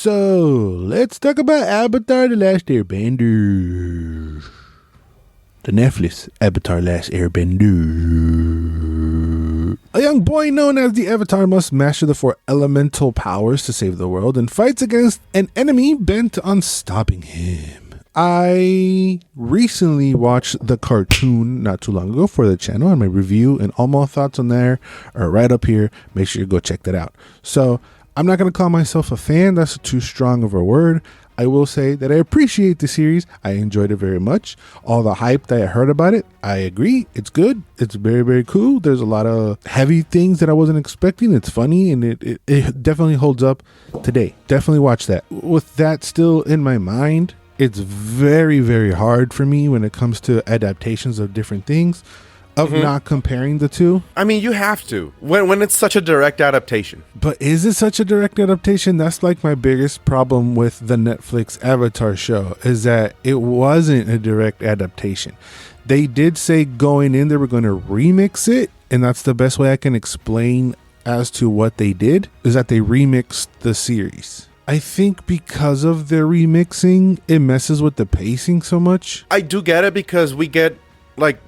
So, let's talk about Avatar The Last Airbender. The Netflix Avatar Last Airbender. A young boy known as the Avatar must master the 4 elemental powers to save the world and fights against an enemy bent on stopping him. I recently watched the cartoon not too long ago for the channel, and my review and all my thoughts on there are right up here. Make sure you go check that out. So I'm not going to call myself a fan. That's too strong of a word. I will say that I appreciate the series. I enjoyed it very much. All the hype that I heard about it, I agree. It's good. It's very, very cool. There's a lot of heavy things that I wasn't expecting. It's funny, and it definitely holds up today. Definitely watch that. With that still in my mind, it's very, very hard for me when it comes to adaptations of different things, of not comparing the two. I mean, you have to when it's such a direct adaptation. But is it such a direct adaptation? That's like my biggest problem with the Netflix Avatar show, is that it wasn't a direct adaptation. They did say going in they were going to remix it, and that's the best way I can explain as to what they did, is that they remixed the series. I think because of their remixing, it messes with the pacing so much. I do get it, because we get like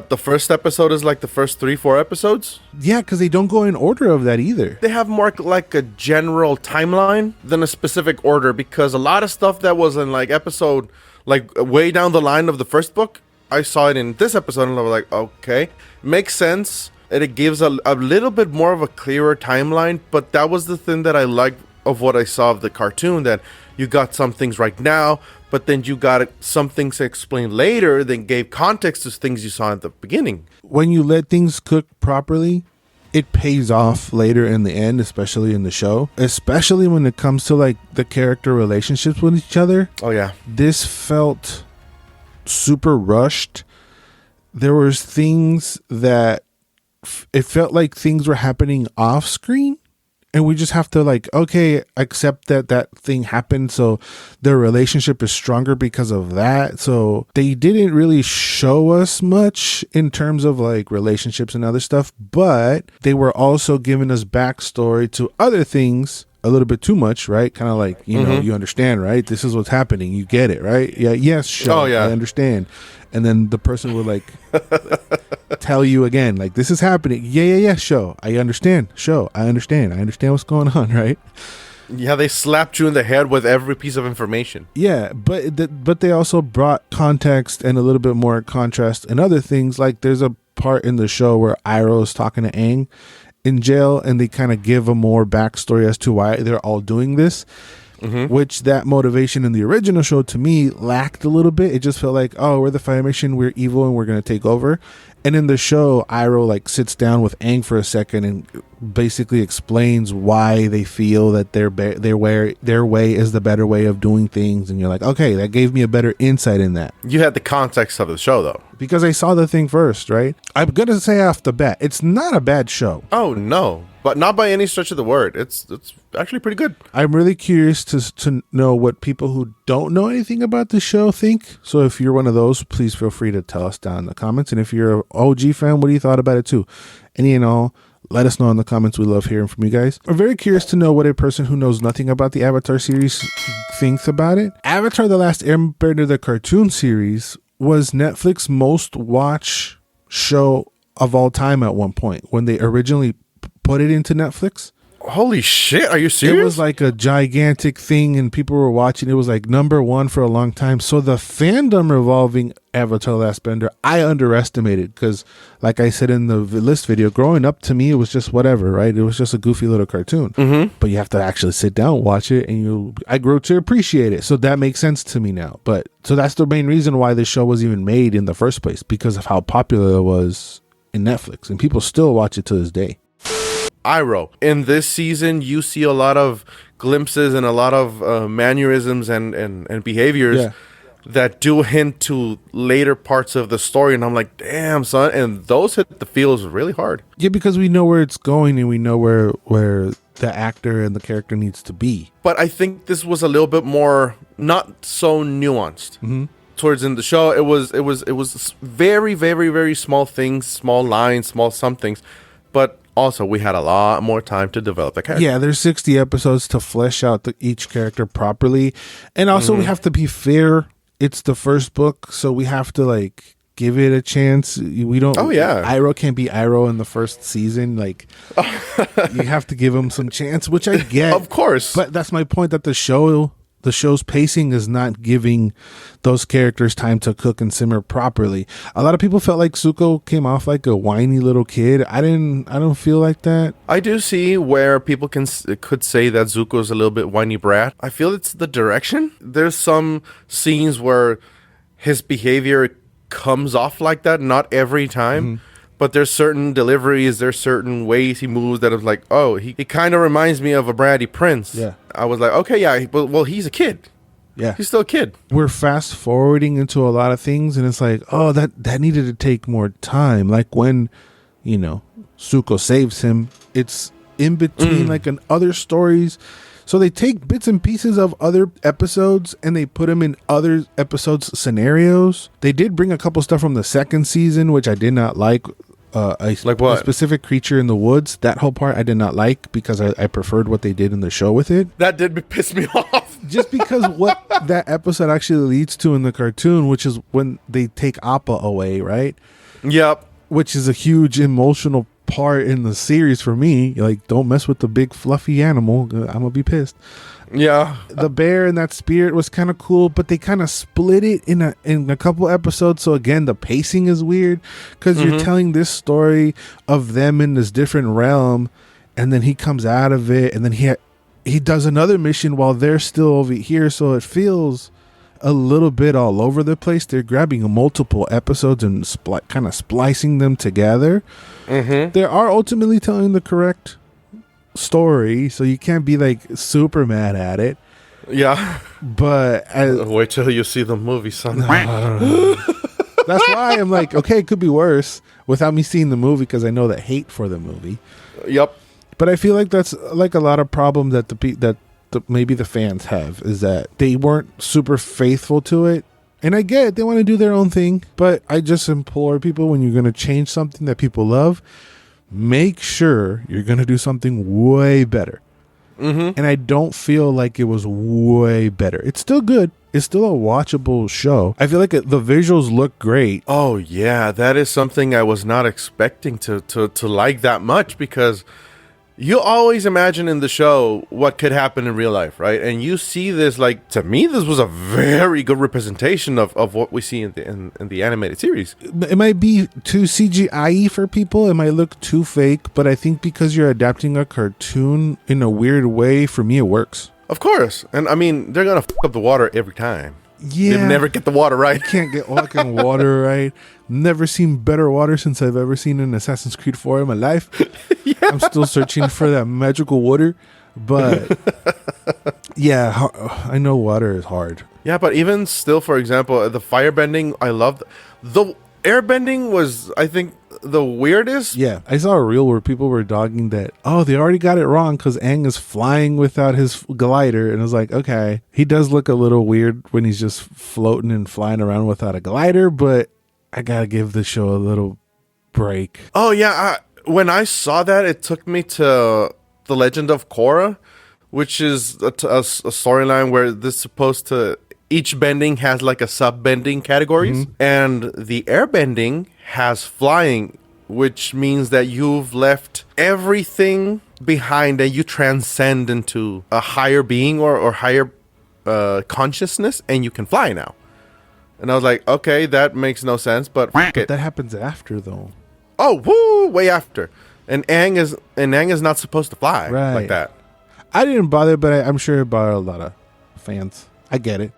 the first episode is like the first 3-4 episodes. Yeah, because they don't go in order of that either. They have more like a general timeline than a specific order, because a lot of stuff that was in like episode like way down the line of the first book, I saw it in this episode and I was like, okay, makes sense. And it gives a little bit more of a clearer timeline. But that was the thing that I liked of what I saw of the cartoon, that you got some things right now, but then you got some things explained later that gave context to things you saw at the beginning. When you let things cook properly, it pays off later in the end, especially in the show, especially when it comes to like the character relationships with each other. Oh yeah. This felt super rushed. There was things that it felt like things were happening off screen. And we just have to like, okay, accept that thing happened. So their relationship is stronger because of that. So they didn't really show us much in terms of like relationships and other stuff, but they were also giving us backstory to other things a little bit too much, right? Kind of like, you know, you understand, right? This is what's happening. You get it, right? Yeah. Yes. Sure. Oh, yeah. I understand. And then the person would like tell you again, like, this is happening. Yeah. Show. I understand. Show. I understand. I understand what's going on, right? Yeah, they slapped you in the head with every piece of information. Yeah, but they also brought context and a little bit more contrast and other things. Like there's a part in the show where Iroh is talking to Aang in jail, and they kind of give a more backstory as to why they're all doing this. Which that motivation in the original show to me lacked a little bit. It just felt like, oh, we're the Fire Mission, we're evil, and we're going to take over. And in the show, Iroh like sits down with Aang for a second and basically explains why they feel that their way is the better way of doing things. And you're like, okay, that gave me a better insight in that. You had the context of the show, though. Because I saw the thing first, right? I'm going to say off the bat, it's not a bad show. Oh, no. But not by any stretch of the word. It's actually pretty good. I'm really curious to know what people who don't know anything about the show think. So if you're one of those, please feel free to tell us down in the comments. And if you're an OG fan, what do you thought about it too? Any and all, let us know in the comments. We love hearing from you guys. I'm very curious to know what a person who knows nothing about the Avatar series thinks about it. Avatar The Last Airbender, the cartoon series, was Netflix's most watched show of all time at one point when they originally put it into Netflix. Holy shit, are you serious? It was like a gigantic thing and people were watching. It was like #1 for a long time. So the fandom revolving Avatar: Last Bender, I underestimated, because like I said in the list video, growing up to me it was just whatever, right? It was just a goofy little cartoon. But you have to actually sit down, watch it, and I grew to appreciate it. So that makes sense to me now. But so that's the main reason why this show was even made in the first place, because of how popular it was in Netflix, and people still watch it to this day. Iroh. In this season, you see a lot of glimpses and a lot of mannerisms and behaviors that do hint to later parts of the story. And I'm like, damn, son. And those hit the feels really hard. Yeah, because we know where it's going and we know where the actor and the character needs to be. But I think this was a little bit more not so nuanced. Towards in the show, it was very, very, very small things, small lines, small somethings. But Also, we had a lot more time to develop the character. Yeah, there's 60 episodes to flesh out each character properly. And also we have to be fair. It's the first book, so we have to like give it a chance. We don't Iroh can't be Iroh in the first season. Like you have to give him some chance, which I get. Of course. But that's my point, that the show's pacing is not giving those characters time to cook and simmer properly. A lot of people felt like Zuko came off like a whiny little kid. I don't feel like that. I do see where people could say that Zuko's a little bit whiny brat. I feel it's the direction. There's some scenes where his behavior comes off like that, not every time. But there's certain deliveries, there's certain ways he moves that is like, oh, he kind of reminds me of a bratty prince. Yeah. I was like, okay, yeah, well, he's a kid. Yeah. He's still a kid. We're fast forwarding into a lot of things, and it's like, oh, that needed to take more time. Like when, Zuko saves him, it's in between like in other stories. So they take bits and pieces of other episodes and they put them in other episodes scenarios. They did bring a couple stuff from the second season, which I did not like. Like what? A specific creature in the woods. That whole part I did not like because I preferred what they did in the show with it. That did piss me off. Just because what that episode actually leads to in the cartoon, which is when they take Appa away, right? Yep. Which is a huge emotional part in the series for me. Like, don't mess with the big fluffy animal. I'm gonna be pissed. Yeah. The bear and that spirit was kind of cool, but they kind of split it in a couple episodes. So again, the pacing is weird because you're telling this story of them in this different realm, and then he comes out of it, and then he does another mission while they're still over here. So it feels a little bit all over the place. They're grabbing multiple episodes and kind of splicing them together. They are ultimately telling the correct story, so you can't be like super mad at it. Yeah. But wait till you see the movie, son. That's why I'm like, okay, it could be worse without me seeing the movie, because I know the hate for the movie. Yep. But I feel like that's like a lot of problem that maybe the fans have, is that they weren't super faithful to it. And I get it, they want to do their own thing, but I just implore people, when you're going to change something that people love, make sure you're going to do something way better. And I don't feel like it was way better. It's still good. It's still a watchable show. I feel like the visuals look great. Oh, yeah. That is something I was not expecting to like that much, because you always imagine in the show what could happen in real life, right? And you see this, like, to me, this was a very good representation of what we see in the animated series. It might be too CGI for people. It might look too fake, but I think because you're adapting a cartoon in a weird way, for me, it works. Of course. And I mean, they're going to f up the water every time. Yeah. They never get the water right. You can't get fucking water right. Never seen better water since I've ever seen in Assassin's Creed 4 in my life. Yeah. I'm still searching for that magical water. But yeah, I know water is hard. Yeah, but even still, for example, the firebending, I loved. The airbending was, I think, the weirdest. Yeah, I saw a reel where people were dogging that, oh, they already got it wrong because Aang is flying without his glider. And I was like, okay, he does look a little weird when he's just floating and flying around without a glider, but I gotta give the show a little break. Oh, yeah. When I saw that, it took me to The Legend of Korra, which is a storyline where this is supposed to... Each bending has like a sub-bending categories. And the airbending has flying, which means that you've left everything behind and you transcend into a higher being or higher consciousness, and you can fly now. And I was like, okay, that makes no sense, but f*** it. That happens after, though. Oh, woo, way after. And Aang is not supposed to fly like that. I didn't bother, but I'm sure it bothered a lot of fans. I get it.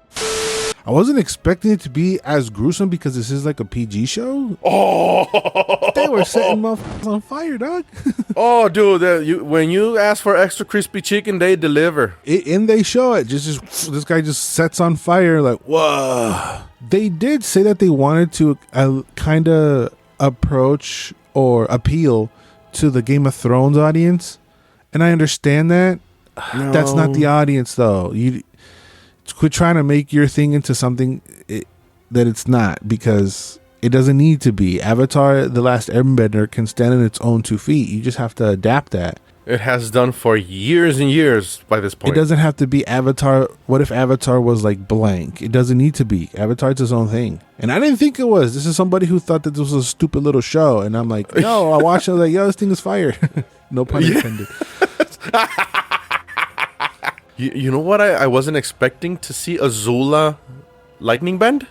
I wasn't expecting it to be as gruesome because this is like a PG show. Oh, they were setting motherfuckers on fire, dog. Oh, dude, when you ask for extra crispy chicken, they deliver. And they show it. Just this guy just sets on fire. Like, whoa. They did say that they wanted to kind of approach or appeal to the Game of Thrones audience, and I understand that. No. That's not the audience, though. You quit trying to make your thing into something that it's not, because It doesn't need to be. Avatar: The Last Airbender can stand on its own 2 feet. You just have to adapt that. It has done for years and years by this point. It doesn't have to be Avatar. What if Avatar was like blank? It doesn't need to be. Avatar's its own thing. And I didn't think it was. This is somebody who thought that this was a stupid little show. And I'm like, no, I watched it. I was like, yo, this thing is fire. No pun intended. You know what? I wasn't expecting to see Azula lightning bend.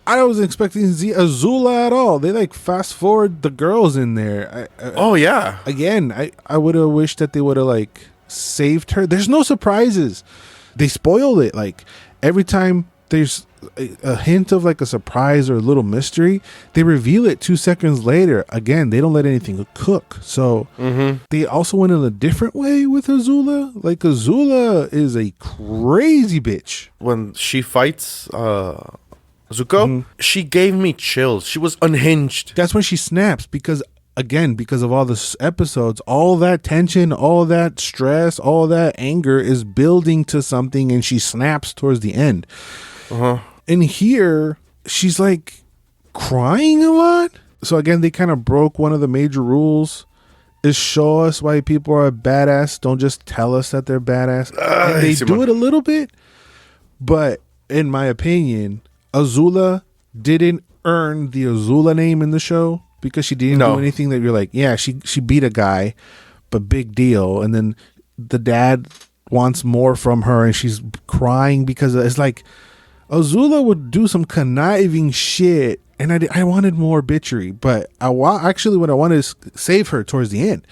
I wasn't expecting to see Azula at all. They like fast forward the girls in there. Oh yeah. Again, I would have wished that they would have like saved her. There's no surprises. They spoiled it. Like every time there's a hint of like a surprise or a little mystery, they reveal it 2 seconds later. Again, they don't let anything cook. So they also went in a different way with Azula. Like Azula is a crazy bitch. When she fights Zuko, she gave me chills. She was unhinged. That's when she snaps because, again, because of all the episodes, all that tension, all that stress, all that anger is building to something, and she snaps towards the end. And here, she's like crying a lot. So again, they kind of broke one of the major rules, is show us why people are badass. Don't just tell us that they're badass. And they do it a little bit, but in my opinion, Azula didn't earn the Azula name in the show because she didn't do anything that you're like, yeah, she beat a guy, but big deal. And then the dad wants more from her and she's crying because it's like Azula would do some conniving shit, and I wanted more bitchery, but actually what I wanted is save her towards the end.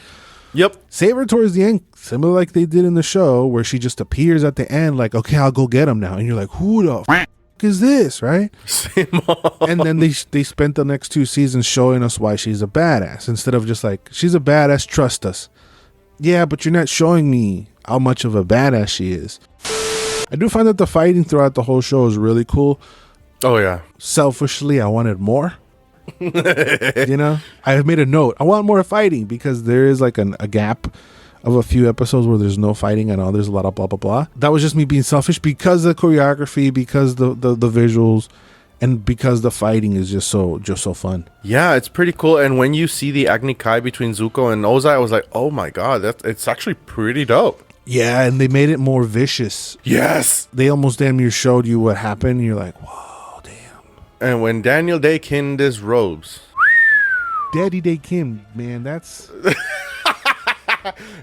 Yep. Save her towards the end, similar like they did in the show, where she just appears at the end like, okay, I'll go get him now. And you're like, who the f*** is this, right? And then they spent the next 2 seasons showing us why she's a badass, instead of just like, she's a badass, trust us. Yeah, but you're not showing me how much of a badass she is. I do find that the fighting throughout the whole show is really cool. Oh yeah. Selfishly, I wanted more. You know, I have made a note. I want more fighting because there is like a gap of a few episodes where there's no fighting and all. There's a lot of blah blah blah. That was just me being selfish because of the choreography, because the visuals, and because the fighting is just so fun. Yeah, it's pretty cool. And when you see the Agni Kai between Zuko and Ozai, I was like, oh my god, it's actually pretty dope. Yeah, and they made it more vicious. Yes. They almost damn near showed you what happened. You're like, whoa, damn. And when Daniel Day kinned his robes. Daddy Day Kim, man, that's...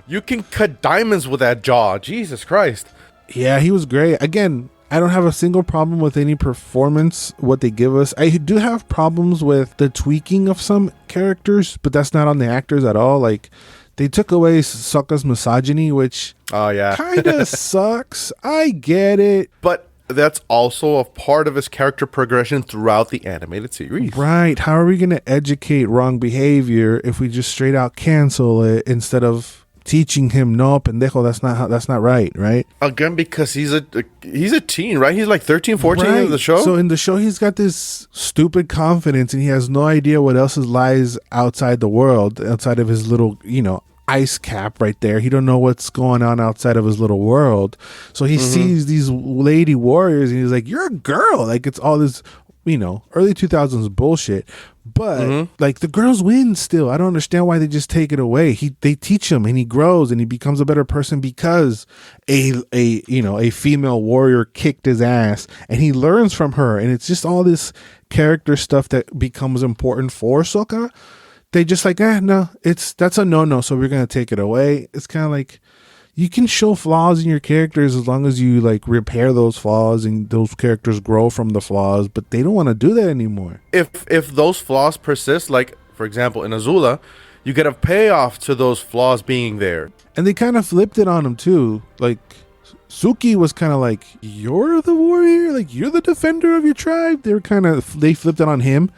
You can cut diamonds with that jaw. Jesus Christ. Yeah, he was great. Again, I don't have a single problem with any performance, what they give us. I do have problems with the tweaking of some characters, but that's not on the actors at all. Like, they took away Sokka's misogyny, which kind of sucks. I get it. But that's also a part of his character progression throughout the animated series. Right. How are we going to educate wrong behavior if we just straight out cancel it instead of teaching him, no, pendejo, that's not right, right? Again, because he's a teen, right? He's like 13, 14 in the show. So in the show, he's got this stupid confidence and he has no idea what else lies outside the world, outside of his little, ice cap right there. He don't know what's going on outside of his little world. So he sees these lady warriors and he's like, you're a girl. Like, it's all this, early 2000s bullshit. But like, the girls win still. I don't understand why they just take it away. They teach him and he grows and he becomes a better person because a female warrior kicked his ass and he learns from her. And it's just all this character stuff that becomes important for Sokka. They just like, no, that's a no, so we're gonna take it away. It's kind of like, you can show flaws in your characters as long as you like repair those flaws and those characters grow from the flaws, but they don't want to do that anymore. If those flaws persist, like for example in Azula, you get a payoff to those flaws being there. And they kind of flipped it on him too. Like, Suki was kind of like, you're the warrior, like you're the defender of your tribe. They flipped it on him.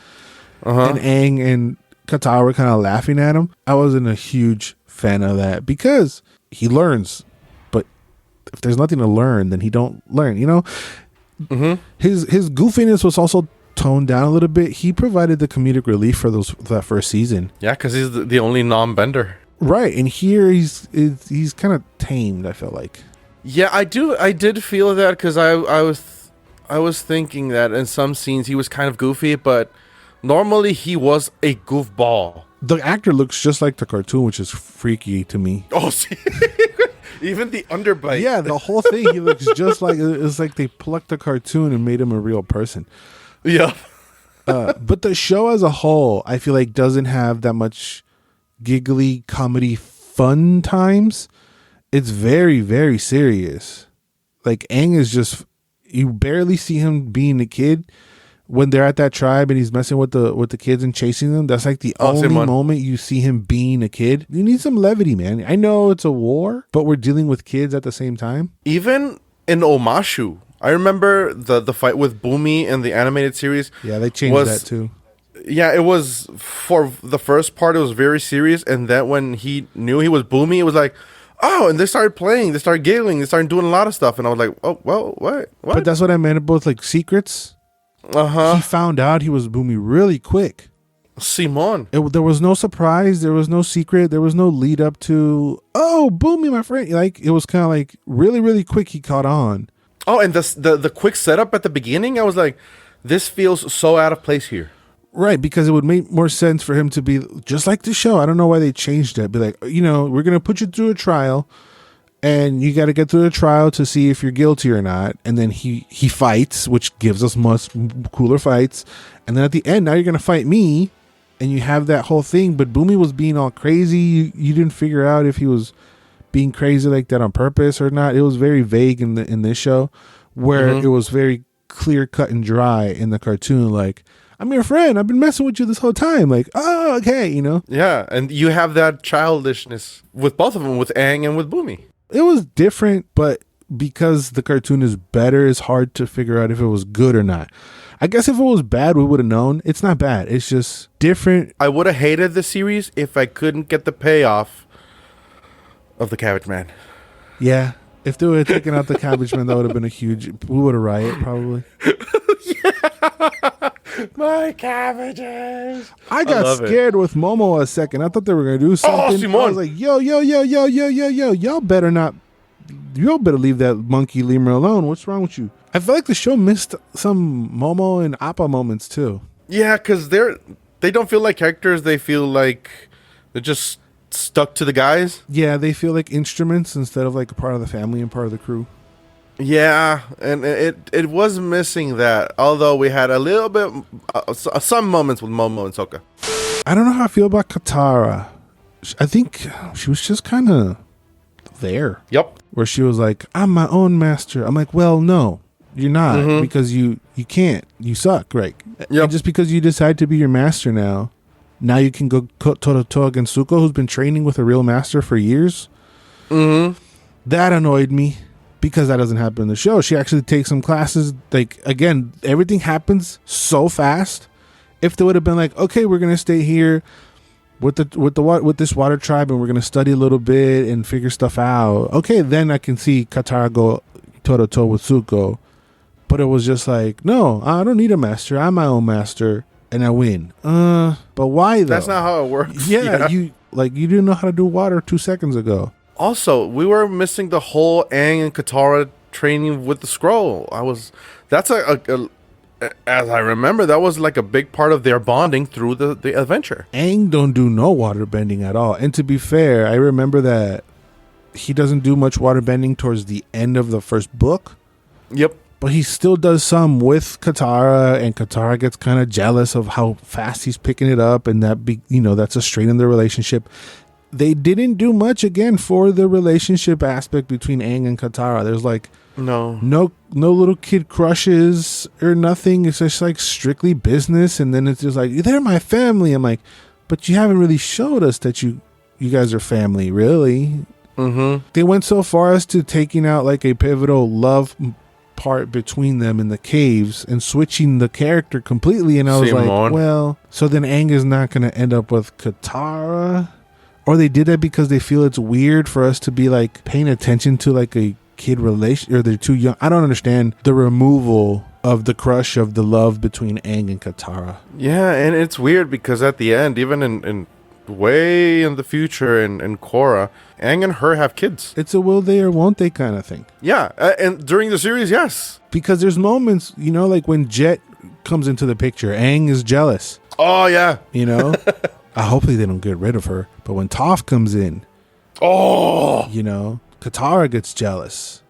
And Aang and Katara were kind of laughing at him. I wasn't a huge fan of that because he learns, but if there's nothing to learn, then he don't learn. His goofiness was also toned down a little bit. He provided the comedic relief for that first season. Yeah, because he's the only non-bender. Right, and here he's kind of tamed. I felt like. Yeah, I did feel that because I was thinking that in some scenes he was kind of goofy, but Normally, he was a goofball. The actor looks just like the cartoon, which is freaky to me. Oh, see? Even the underbite. Yeah, the whole thing, he looks just like, it's like they plucked the cartoon and made him a real person. Yeah. But the show as a whole, I feel like doesn't have that much giggly comedy fun times. It's very, very serious. Like Aang is just, you barely see him being a kid. When they're at that tribe and he's messing with the kids and chasing them, that's like the only moment you see him being a kid. You need some levity, man. I know it's a war, but we're dealing with kids at the same time. Even in Omashu, I remember the fight with Boomy in the animated series. Yeah, they changed that too. Yeah, it was, for the first part, it was very serious. And then when he knew he was Boomy, it was like, oh, and they started playing, they started giggling, they started doing a lot of stuff. And I was like, oh, well, what? But that's what I meant about like secrets. He found out he was Boomy really quick. Simon. There was no surprise. There was no secret. There was no lead up to, oh, Boomy, my friend. Like, it was kind of like really, really quick. He caught on. Oh, and the quick setup at the beginning, I was like, this feels so out of place here. Right, because it would make more sense for him to be just like the show. I don't know why they changed it. Be like, we're going to put you through a trial. And you got to get through the trial to see if you're guilty or not. And then he fights, which gives us much cooler fights. And then at the end, now you're going to fight me. And you have that whole thing. But Boomy was being all crazy. You didn't figure out if he was being crazy like that on purpose or not. It was very vague in this show, where it was very clear, cut, and dry in the cartoon. Like, I'm your friend. I've been messing with you this whole time. Like, oh, okay, Yeah, and you have that childishness with both of them, with Aang and with Boomy. It was different, but because the cartoon is better, it's hard to figure out if it was good or not. I guess if it was bad, we would have known. It's not bad. It's just different. I would have hated the series if I couldn't get the payoff of the Cabbage Man. Yeah. If they would have taken out the Cabbage Man, that would have been a huge... We would have rioted, probably. Yeah. My cabbages. I got scared with Momo a second. I thought they were going to do something. I was like, yo. Y'all better not... Y'all better leave that monkey lemur alone. What's wrong with you? I feel like the show missed some Momo and Appa moments, too. Yeah, because they don't feel like characters. They feel like they're just stuck to the guys. Yeah, they feel like instruments instead of like a part of the family and part of the crew. Yeah, and it was missing that. Although we had a little bit, some moments with Momo and Sokka. I don't know how I feel about Katara. I think she was just kind of there. Yep. Where she was like, I'm my own master. I'm like, well, no, you're not, because you can't. You suck, right? Yep. And just because you decide to be your master now you can go toe-to-toe against Zuko, who's been training with a real master for years. That annoyed me. Because that doesn't happen in the show. She actually takes some classes. Like, again, everything happens so fast. If they would have been like, okay, we're gonna stay here with this water tribe and we're gonna study a little bit and figure stuff out. Okay, then I can see Katara go toe to toe with Zuko. But it was just like, no, I don't need a master. I'm my own master, and I win. But why though? That's not how it works. Yeah, you didn't know how to do water 2 seconds ago. Also, we were missing the whole Aang and Katara training with the scroll. That's as I remember, that was like a big part of their bonding through the adventure. Aang don't do no water bending at all. And to be fair, I remember that he doesn't do much water bending towards the end of the first book. Yep. But he still does some with Katara, and Katara gets kind of jealous of how fast he's picking it up, and that's a strain in their relationship. They didn't do much again for the relationship aspect between Aang and Katara. There's like no little kid crushes or nothing. It's just like strictly business, and then it's just like, they're my family. I'm like, but you haven't really showed us that you guys are family, really. They went so far as to taking out like a pivotal love part between them in the caves and switching the character completely, and I was like, well, so then Aang is not going to end up with Katara. Or they did that because they feel it's weird for us to be like paying attention to like a kid relation, or they're too young. I don't understand the removal of the crush of the love between Aang and Katara. Yeah, and it's weird because at the end, even in way in the future in Korra, Aang and her have kids. It's a will they or won't they kind of thing. Yeah, and during the series, yes. Because there's moments, like when Jet comes into the picture. Aang is jealous. Oh yeah. You know, hopefully they don't get rid of her. But when Toph comes in, you know, Katara gets jealous.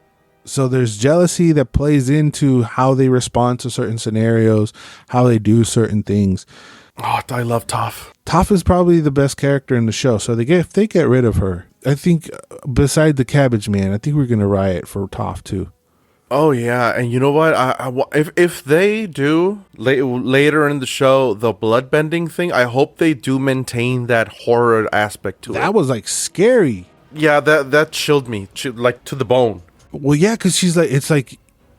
So there's jealousy that plays into how they respond to certain scenarios, how they do certain things. Oh, I love Toph. Toph is probably the best character in the show. So if they get rid of her, I think beside the Cabbage Man, I think we're gonna riot for Toph too. Oh yeah, and you know what? If they do later in the show the bloodbending thing, I hope they do maintain that horror aspect to it. That was like scary. Yeah, that chilled me, like to the bone. Well, yeah, because she's like, it's like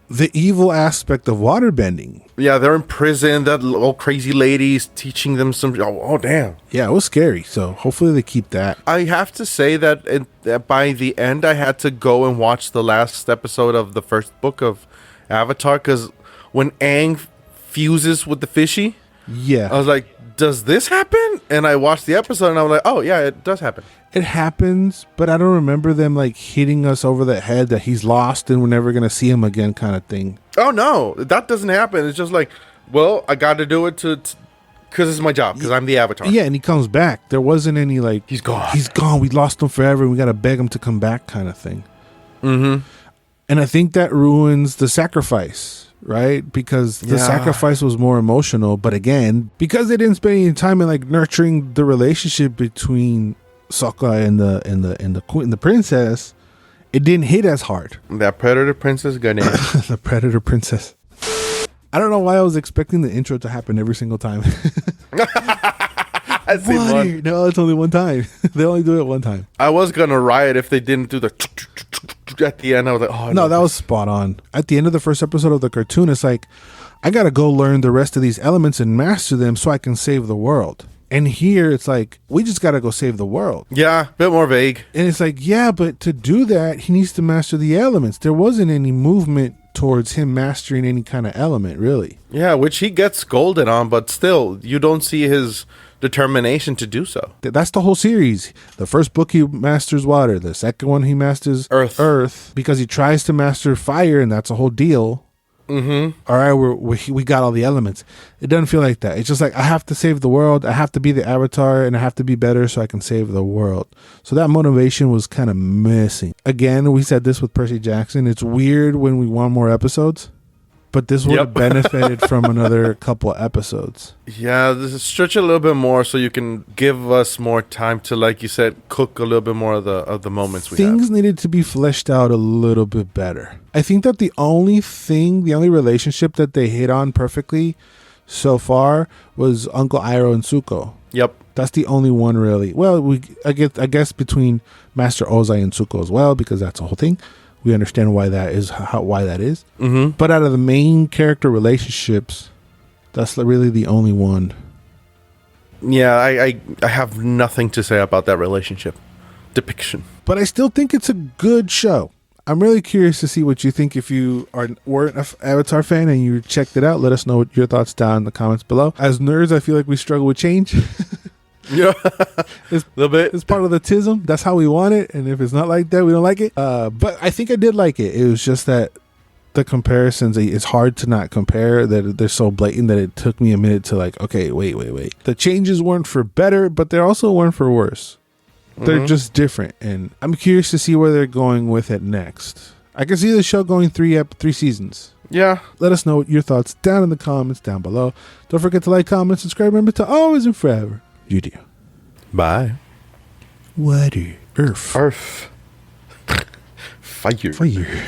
the evil aspect of waterbending. Yeah, they're in prison. That old crazy lady's teaching them some. Oh damn. Yeah, it was scary. So hopefully they keep that. I have to say that by the end, I had to go and watch the last episode of the first book of Avatar, because when Aang fuses with the fishy, yeah, I was like, does this happen? And I watched the episode and I was like, oh yeah, it does happen. It happens, but I don't remember them like hitting us over the head that he's lost and we're never going to see him again kind of thing. Oh no, that doesn't happen. It's just like, well, I got to do it because it's my job, because I'm the Avatar. Yeah, and he comes back. There wasn't any like, he's gone. He's gone. We lost him forever. We got to beg him to come back kind of thing. Mm-hmm. And I think that ruins the sacrifice. Right, because the sacrifice was more emotional, but again, because they didn't spend any time in like nurturing the relationship between Sokka and the queen, the princess, it didn't hit as hard. That predator princess got in. The predator princess. I don't know why I was expecting the intro to happen every single time. I've seen one. No, it's only one time. They only do it one time. I was gonna riot if they didn't do the at the end. I was like, oh no, that was spot on. At the end of the first episode of the cartoon, it's like, I gotta go learn the rest of these elements and master them so I can save the world. And here it's like, we just gotta go save the world. Yeah, a bit more vague. And it's like, yeah, but to do that, he needs to master the elements. There wasn't any movement towards him mastering any kind of element, really. Yeah, which he gets scolded on, but still, you don't see his determination to do so. That's the whole series. The first book he masters water. The second one he masters earth because he tries to master fire, and that's a whole deal. Mm-hmm. All right, we got all the elements. It doesn't feel like that. It's just like, I have to save the world. I have to be the Avatar, and I have to be better so I can save the world. So that motivation was kind of missing. Again, we said this with Percy Jackson. It's weird when we want more episodes, but this would have benefited from another couple of episodes. Yeah, this is stretch a little bit more so you can give us more time to, like you said, cook a little bit more of the moments we have. Things needed to be fleshed out a little bit better. I think that the only relationship that they hit on perfectly so far was Uncle Iroh and Zuko. Yep. That's the only one really. Well, I guess between Master Ozai and Zuko as well, because that's a whole thing. We understand why that is. Mm-hmm. But out of the main character relationships, that's really the only one. Yeah, I have nothing to say about that relationship depiction. But I still think it's a good show. I'm really curious to see what you think. If you weren't an Avatar fan and you checked it out, let us know what your thoughts down in the comments below. As nerds, I feel like we struggle with change. Yeah, a little bit. It's part of the tism. That's how we want it. And if it's not like that, we don't like it. But I think I did like it. It was just that the comparisons, it's hard to not compare, that they're so blatant that it took me a minute to like, okay, wait. The changes weren't for better, but they also weren't for worse. They're just different. And I'm curious to see where they're going with it next. I can see the show going 3 seasons. Yeah. Let us know your thoughts down in the comments down below. Don't forget to like, comment, subscribe. Remember to always and forever, you do. Bye. Water. Earth. Fire. Fire.